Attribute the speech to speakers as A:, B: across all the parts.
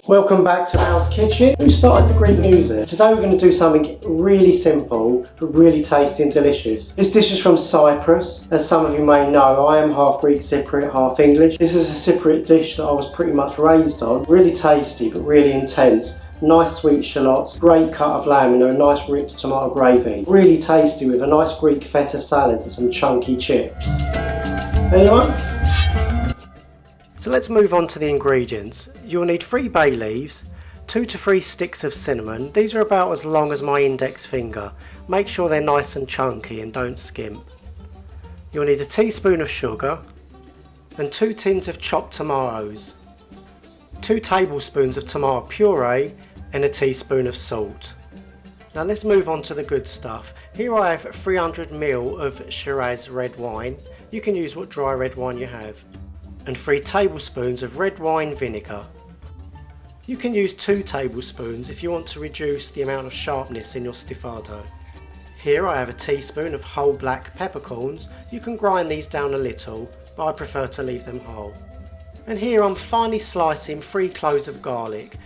A: Welcome back to Al's Kitchen. Who started the Greek music? Today we're going to do something really simple but really tasty and delicious. This dish is from Cyprus. As some of you may know, I am half Greek Cypriot, half English. This is a Cypriot dish that I was pretty much raised on. Really tasty but really intense. Nice sweet shallots, great cut of lamb in a nice rich tomato gravy. Really tasty with a nice Greek feta salad and some chunky chips. Anyone? So let's move on to the ingredients. You'll need 3 bay leaves, 2 to 3 sticks of cinnamon. These are about as long as my index finger. Make sure they're nice and chunky and don't skimp. You'll need a teaspoon of sugar and 2 tins of chopped tomatoes, 2 tablespoons of tomato puree and a teaspoon of salt. Now let's move on to the good stuff. Here I have 300 ml of Shiraz red wine. You can use what dry red wine you have. And 3 tablespoons of red wine vinegar. You can use 2 tablespoons if you want to reduce the amount of sharpness in your Stifado. Here I have a teaspoon of whole black peppercorns. You can grind these down a little, but I prefer to leave them whole. And here I'm finely slicing 3 cloves of garlic.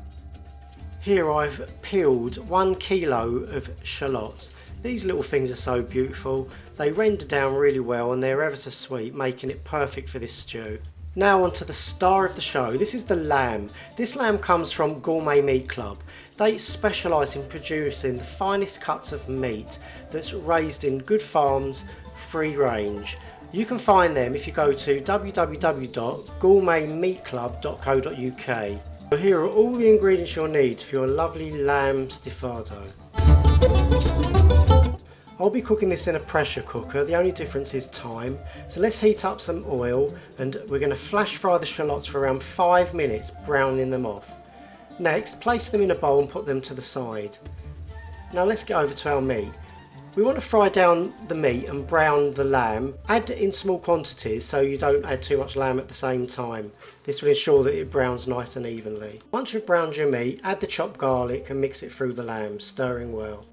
A: Here I've peeled 1 kilo of shallots. These little things are so beautiful. They render down really well and they're ever so sweet, making it perfect for this stew. Now onto the star of the show. This is the lamb. This lamb comes from Gourmet Meat Club. They specialise in producing the finest cuts of meat that's raised in good farms, free range. You can find them if you go to www.gourmetmeatclub.co.uk. So here are all the ingredients you'll need for your lovely lamb Stifado. I'll be cooking this in a pressure cooker, the only difference is time. So let's heat up some oil and we're going to flash fry the shallots for around 5 minutes, browning them off. Next, place them in a bowl and put them to the side. Now let's get over to our meat. We want to fry down the meat and brown the lamb. Add in small quantities so you don't add too much lamb at the same time. This will ensure that it browns nice and evenly. Once you've browned your meat, add the chopped garlic and mix it through the lamb, stirring well.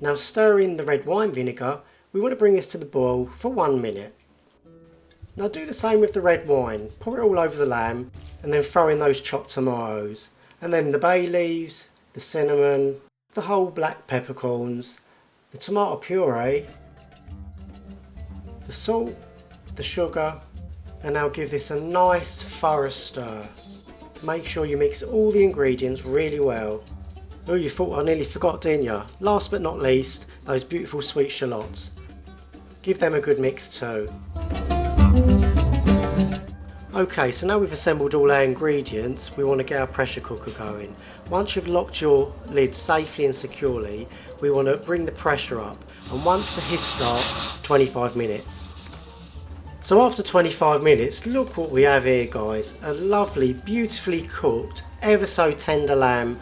A: Now stir in the red wine vinegar. We want to bring this to the boil for 1 minute. Now do the same with the red wine. Pour it all over the lamb and then throw in those chopped tomatoes. And then the bay leaves, the cinnamon, the whole black peppercorns, the tomato puree, the salt, the sugar, and now give this a nice thorough stir. Make sure you mix all the ingredients really well. Oh, you thought I nearly forgot, didn't you? Last but not least, those beautiful sweet shallots. Give them a good mix too. Okay, so now we've assembled all our ingredients, we want to get our pressure cooker going. Once you've locked your lid safely and securely, we want to bring the pressure up. And once the hiss starts, 25 minutes. So after 25 minutes, look what we have here, guys. A lovely, beautifully cooked, ever so tender lamb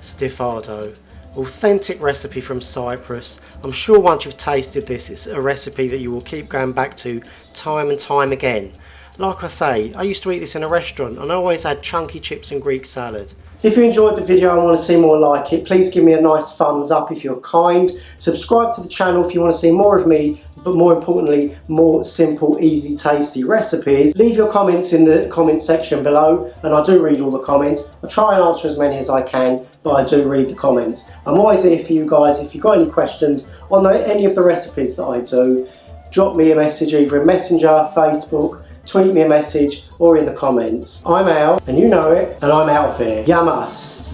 A: Stifado. Authentic recipe from Cyprus. I'm sure once you've tasted this, it's a recipe that you will keep going back to time and time again. Like I say, I used to eat this in a restaurant and I always had chunky chips and Greek salad. If you enjoyed the video and want to see more like it, please give me a nice thumbs up if you're kind. Subscribe to the channel if you want to see more of me, but more importantly, more simple, easy, tasty recipes. Leave your comments in the comment section below, and I do read all the comments. I try and answer as many as I can, but I do read the comments. I'm always here for you guys. If you've got any questions on any of the recipes that I do, drop me a message either in Messenger, Facebook, tweet me a message or in the comments. I'm Al, and you know it, and I'm out of here. Yamas!